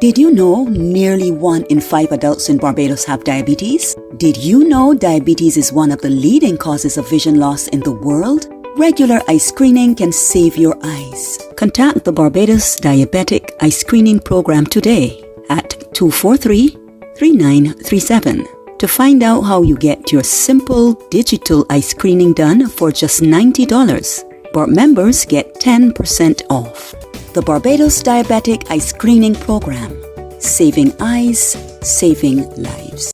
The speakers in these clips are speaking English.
Did you know nearly 1 in 5 adults in Barbados have diabetes? Did you know diabetes is one of the leading causes of vision loss in the world? Regular eye screening can save your eyes. Contact the Barbados Diabetic Eye Screening Program today at 243-3937 to find out how you get your simple digital eye screening done for just $90. But members get 10% off. The Barbados Diabetic Eye Screening Program. Saving eyes, saving lives.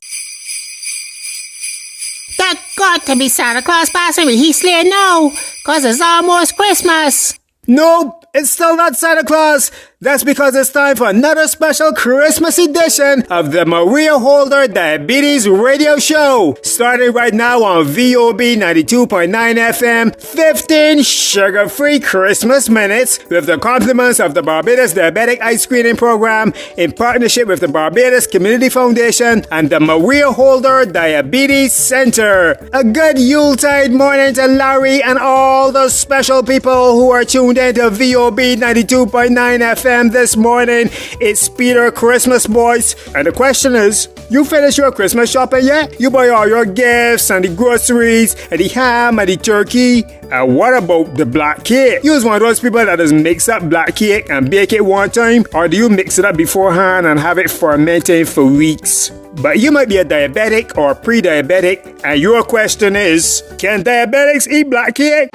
That got to be Santa Claus passing me. He's saying no, because it's almost Christmas. Nope, it's still not Santa Claus. That's because it's time for another special Christmas edition of the Maria Holder Diabetes Radio Show. Starting right now on VOB 92.9 FM, 15 sugar-free Christmas minutes with the compliments of the Barbados Diabetic Eye Screening Program in partnership with the Barbados Community Foundation and the Maria Holder Diabetes Center. A good Yuletide morning to Larry and all the special people who are tuned in to VOB 92.9 FM this morning. It's Peter Christmas Boys, and the question is, you finished your Christmas shopping yet? You buy all your gifts and the groceries and the ham and the turkey? And what about the black cake? You was one of those people that just mix up black cake and bake it one time, or do you mix it up beforehand and have it fermenting for weeks? But you might be a diabetic or pre-diabetic, and your question is, can diabetics eat black cake?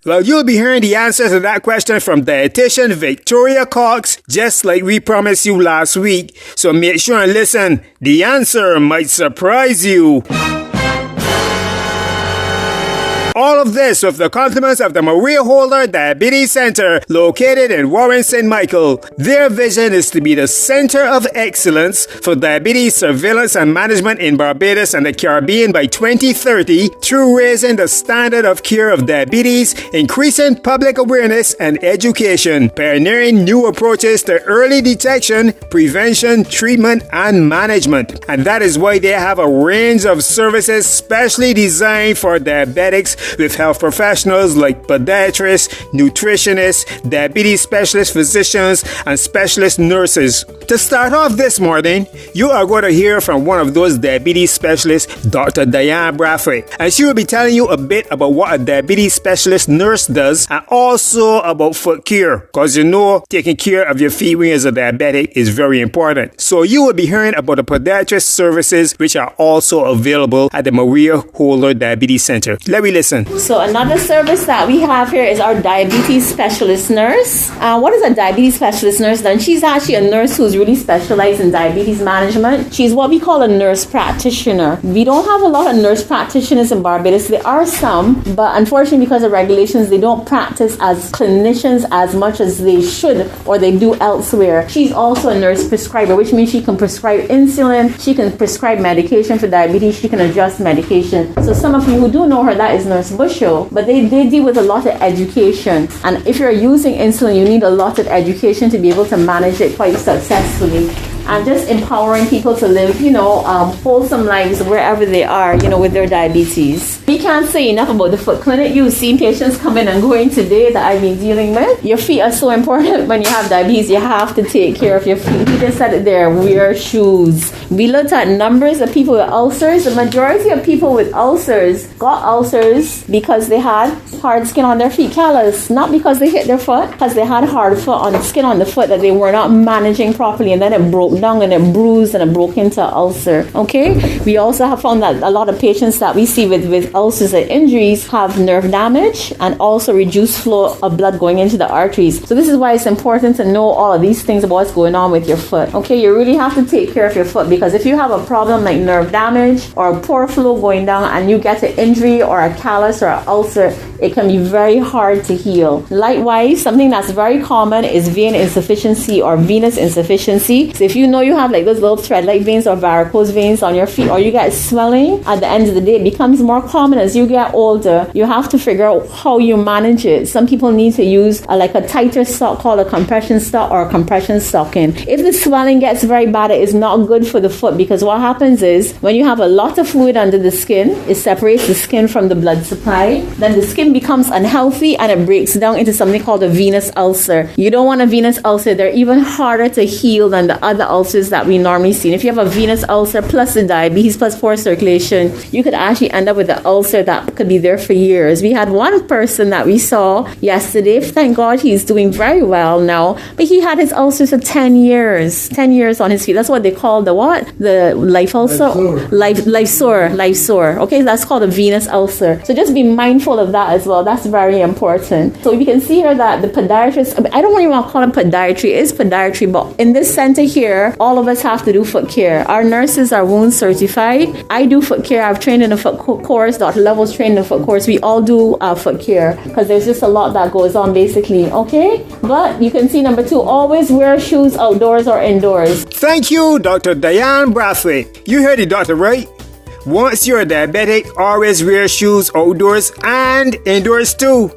Well, you'll be hearing the answer to that question from dietitian Victoria Cox, just like we promised you last week. So make sure and listen. The answer might surprise you. All of this with the compliments of the Maria Holder Diabetes Center located in Warren St. Michael. Their vision is to be the center of excellence for diabetes surveillance and management in Barbados and the Caribbean by 2030 through raising the standard of care of diabetes, increasing public awareness and education, pioneering new approaches to early detection, prevention, treatment, and management. And that is why they have a range of services specially designed for diabetics with health professionals like podiatrists, nutritionists, diabetes specialist physicians, and specialist nurses. To start off this morning, you are going to hear from one of those diabetes specialists, Dr. Diane Bradford, and she will be telling you a bit about what a diabetes specialist nurse does and also about foot care, because you know taking care of your feet when you're a diabetic is very important. So you will be hearing about the podiatrist services which are also available at the Maria Holder Diabetes Center. Let me listen. So another service that we have here is our diabetes specialist nurse. What is a diabetes specialist nurse then? She's actually a nurse who's really specialized in diabetes management. She's what we call a nurse practitioner. We don't have a lot of nurse practitioners in Barbados. There are some, but unfortunately because of regulations, they don't practice as clinicians as much as they should or they do elsewhere. She's also a nurse prescriber, which means she can prescribe insulin, she can prescribe medication for diabetes, she can adjust medication. So some of you who do know her, that is Nurse Bushel, but they deal with a lot of education. And if you're using insulin, you need a lot of education to be able to manage it quite successfully. And just empowering people to live, wholesome lives wherever they are, with their diabetes. We can't say enough about the foot clinic. You've seen patients come in and going today that I've been dealing with. Your feet are so important when you have diabetes. You have to take care of your feet. He just said it there, wear shoes. We looked at numbers of people with ulcers. The majority of people with ulcers got ulcers because they had hard skin on their feet, callus. Not because they hit their foot, because they had hard skin on the foot that they were not managing properly, and then it broke down and it bruised and it broke into ulcer. Okay, we also have found that a lot of patients that we see with ulcers and injuries have nerve damage and also reduced flow of blood going into the arteries. So this is why it's important to know all of these things about what's going on with your foot. Okay, you really have to take care of your foot, because if you have a problem like nerve damage or poor flow going down and you get an injury or a callus or an ulcer, it can be very hard to heal. Likewise, something that's very common is vein insufficiency or venous insufficiency. So if you know you have like those little thread-like veins or varicose veins on your feet, or you get swelling at the end of the day, it becomes more common as you get older. You have to figure out how you manage it. Some people need to use a tighter sock called a compression sock or a compression stocking. If the swelling gets very bad, it is not good for the foot, because what happens is when you have a lot of fluid under the skin, it separates the skin from the blood supply. Then the skin becomes unhealthy and it breaks down into something called a venous ulcer. You don't want a venous ulcer. They're even harder to heal than the other ulcers that we normally see. And if you have a venous ulcer plus the diabetes plus poor circulation, you could actually end up with an ulcer that could be there for years. We had one person that we saw yesterday. Thank God he's doing very well now. But he had his ulcers for 10 years. 10 years on his feet. That's what they call the what? The life ulcer? Life sore. Okay, that's called a venous ulcer. So just be mindful of that as well. That's very important. So you can see here that the podiatrist, I don't really want to call it podiatry. It is podiatry, but in this center here, all of us have to do foot care. Our nurses are wound certified. I do foot care. I've trained in a foot course. Dr. Levels trained in a foot course. We all do foot care because there's just a lot that goes on basically. Okay, but you can see number 2, always wear shoes outdoors or indoors. Thank you, Dr. Diane Brathwaite. You heard the doctor, right? Once you're diabetic, always wear shoes outdoors and indoors too.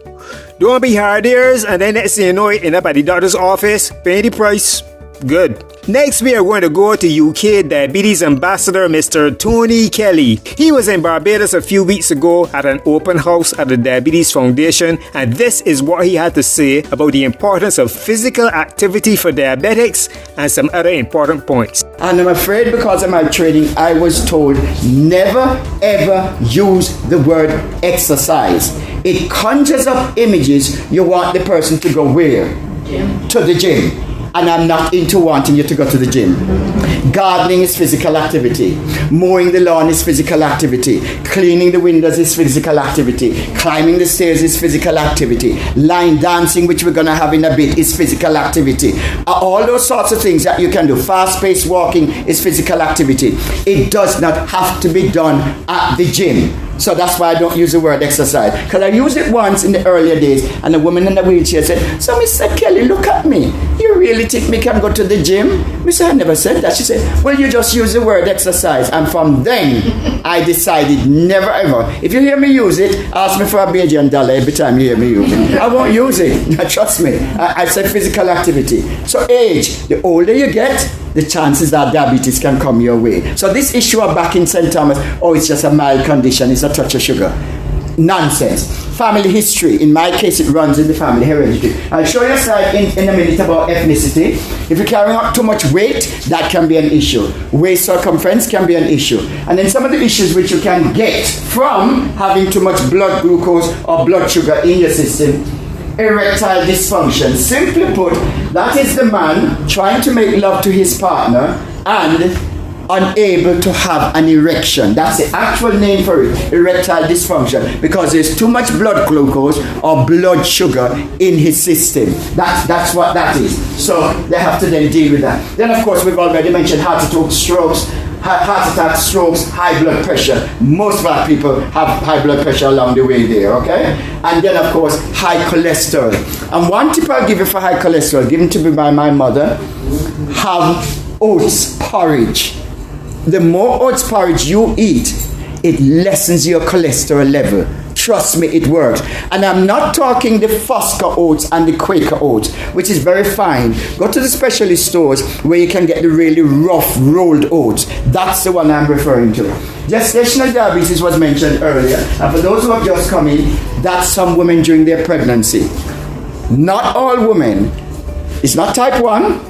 Don't be hard ears and then next thing you know it, end up at the doctor's office, paying the price. Good. Next, we are going to go to UK Diabetes Ambassador Mr. Tony Kelly. He was in Barbados a few weeks ago at an open house at the Diabetes Foundation, and this is what he had to say about the importance of physical activity for diabetics and some other important points. And I'm afraid because of my training, I was told never ever use the word exercise. It conjures up images you want the person to go where? To the gym. And I'm not into wanting you to go to the gym. Gardening is physical activity. Mowing the lawn is physical activity. Cleaning the windows is physical activity. Climbing the stairs is physical activity. Line dancing, which we're going to have in a bit, is physical activity. All those sorts of things that you can do. Fast-paced walking is physical activity. It does not have to be done at the gym. So that's why I don't use the word exercise. Because I used it once in the earlier days, and a woman in the wheelchair said, "So Mr. Kelly, look at me. You really think me can go to the gym?" I said, "I never said that." She said, "Well, you just use the word exercise." And from then, I decided never ever. If you hear me use it, ask me for a Bajan dollar every time you hear me use it. I won't use it. Trust me. I said physical activity. So age, the older you get, the chances that diabetes can come your way. So this issue of back in St. Thomas, it's just a mild condition, it's a touch of sugar. Nonsense. Family history. In my case, it runs in the family heredity. I'll show you a slide in a minute about ethnicity. If you're carrying out too much weight, that can be an issue. Waist circumference can be an issue. And then some of the issues which you can get from having too much blood glucose or blood sugar in your system. Erectile dysfunction. Simply put, that is the man trying to make love to his partner and unable to have an erection. That's the actual name for it, erectile dysfunction, because there's too much blood glucose or blood sugar in his system. That's what that is. So they have to then deal with that. Then of course we've already mentioned heart attacks, strokes, high blood pressure. Most of our people have high blood pressure along the way there, okay? And then of course high cholesterol. And one tip I'll give you for high cholesterol, given to me by my mother, have oats porridge. The more oats porridge you eat, it lessens your cholesterol level. Trust me, it works. And I'm not talking the Fosca oats and the Quaker oats, which is very fine. Go to the specialist stores where you can get the really rough rolled oats. That's the one I'm referring to. Gestational diabetes was mentioned earlier. And for those who have just come in, that's some women during their pregnancy. Not all women. It's not type 1.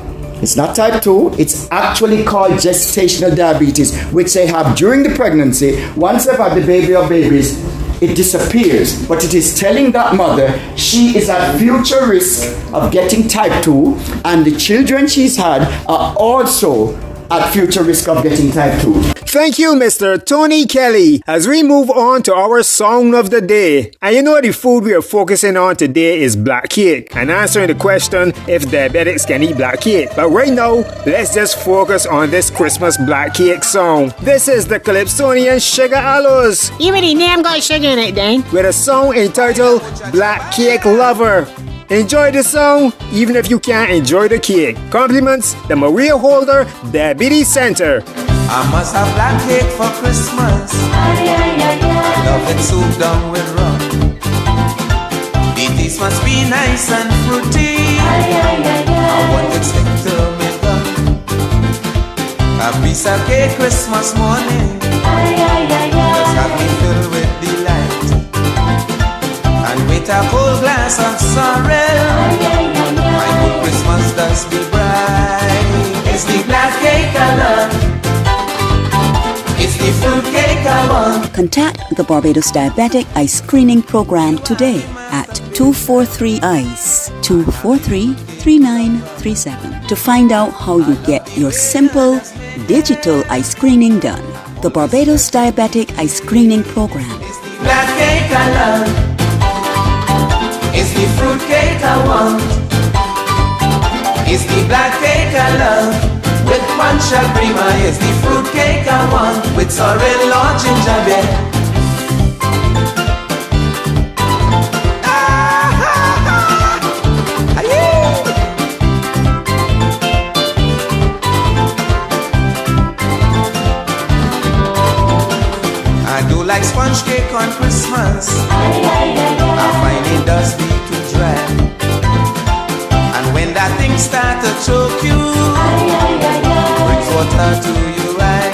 It's not type 2, it's actually called gestational diabetes, which they have during the pregnancy. Once they've had the baby or babies, it disappears. But it is telling that mother she is at future risk of getting type 2, and the children she's had are also at future risk of getting type 2. Thank you, Mr. Tony Kelly. As we move on to our song of the day, and you know the food we are focusing on today is black cake, and answering the question if diabetics can eat black cake. But right now, let's just focus on this Christmas black cake song. This is the Calypsonian Sugar Aloes, Even the name got sugar in it, then. with a song entitled Black Cake Lover. Enjoy the song, even if you can't enjoy the cake. Compliments, the Maria Holder Diabetes Center. I must have black cake for Christmas. I love it souped down with rum. The taste must be nice and fruity. I want it stick to me tongue. A piece of cake Christmas morning just have me filled with delight. And with a cold glass of sorrel, my good Christmas does be bright. It's the black cake I love, it's the fruit cake I want. Contact the Barbados Diabetic Eye Screening Program today at 243 Eyes 243-3937 to find out how you get your simple digital eye screening done. The Barbados Diabetic Eye Screening Program. It's the black cake I love, it's the fruit cake I want. It's the black cake I love, with punch and creamer. It's the fruit cake I want, with sorrel or gingerbread. I do like sponge cake on Christmas. I find it does lead to dry. And when that thing start to choke you, brings water to your eye.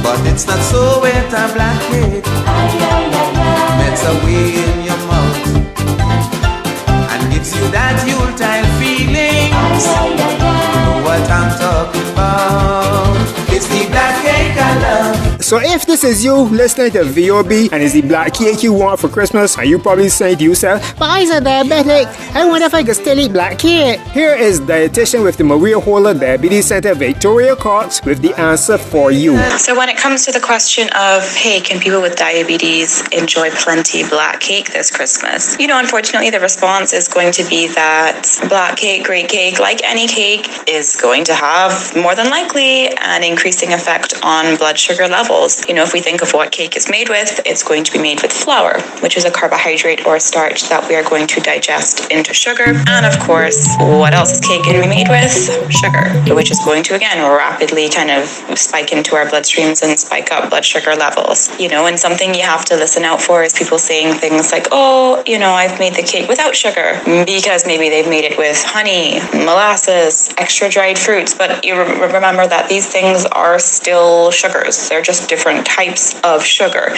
But it's not so with a black cake. Melts away in your mouth and gives you that Yuletide feelings. You know what I'm talking about. It's the black cake I love. So if this is you listening to VOB and it's the black cake you want for Christmas, and you probably saying to yourself, But I'm a diabetic. I wonder if I could still eat black cake. here is dietitian with the Maria Holder Diabetes Center, Victoria Cox, with the answer for you. So when it comes to the question of, hey, can people with diabetes enjoy plenty black cake this Christmas? Unfortunately, the response is going to be that black cake, great cake, like any cake, is going to have more than likely an increasing effect on blood sugar levels. If we think of what cake is made with, it's going to be made with flour, which is a carbohydrate or a starch that we are going to digest into sugar. And of course, what else is cake going to be made with? Sugar, which is going to, again, rapidly kind of spike into our bloodstreams and spike up blood sugar levels. And something you have to listen out for is people saying things like, I've made the cake without sugar, because maybe they've made it with honey, molasses, extra dried fruits. But you remember that these things are still sugars. They're just different types of sugar,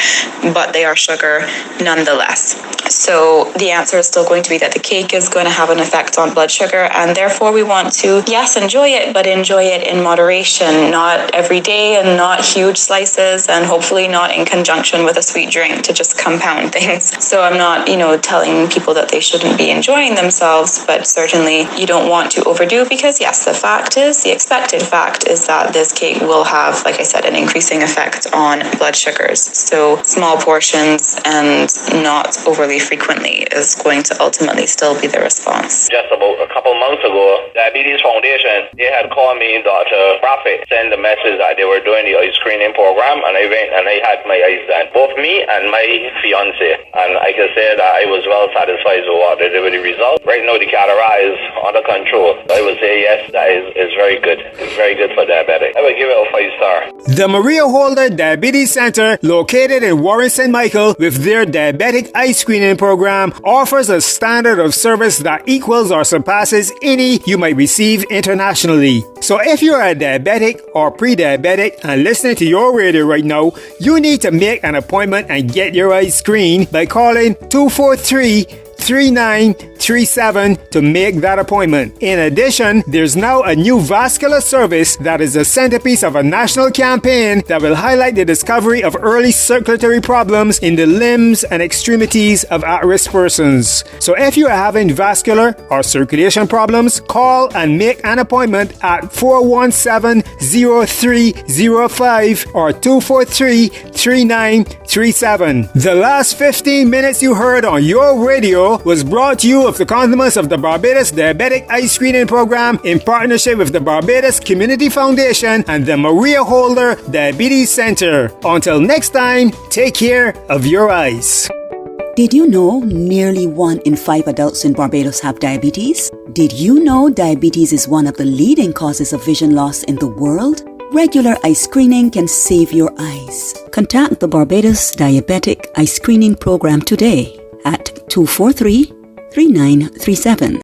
but they are sugar nonetheless. So the answer is still going to be that the cake is going to have an effect on blood sugar, and therefore we want to, yes, enjoy it, but enjoy it in moderation, not every day and not huge slices, and hopefully not in conjunction with a sweet drink to just compound things. So I'm not, telling people that they shouldn't be enjoying themselves, but certainly you don't want to overdo, because yes, the expected fact is that this cake will have, like I said, an increasing effect on blood sugars. So small portions and not overly frequently is going to ultimately still be the response. Just about a couple months ago, Diabetes Foundation, they had called me, Dr. Prophet, send the message that they were doing the eye screening program, and I went and I had my eyes done, both me and my fiance, and I can say that I was well satisfied with what they did with the result. Right now the cataract is under control. I would say yes, that is very good. It's very good for diabetic. I would give it a 5-star. The Maria Holder Diabetes Center, located in Warren St. Michael, with their diabetic eye screening program, offers a standard of service that equals or surpasses any you might receive internationally. So if you're a diabetic or pre-diabetic and listening to your radio right now, you need to make an appointment and get your eyes screened by calling 243-3937 to make that appointment. In addition, there's now a new vascular service that is the centerpiece of a national campaign that will highlight the discovery of early circulatory problems in the limbs and extremities of at-risk persons. So if you are having vascular or circulation problems, call and make an appointment at 417-0305 or 243-3937. The last 15 minutes you heard on your radio was brought to you with the compliments of the Barbados Diabetic Eye Screening Program in partnership with the Barbados Community Foundation and the Maria Holder Diabetes Center. Until next time, take care of your eyes. Did you know nearly 1 in 5 adults in Barbados have diabetes? Did you know diabetes is one of the leading causes of vision loss in the world? Regular eye screening can save your eyes. Contact the Barbados Diabetic Eye Screening Program today at 243-3937.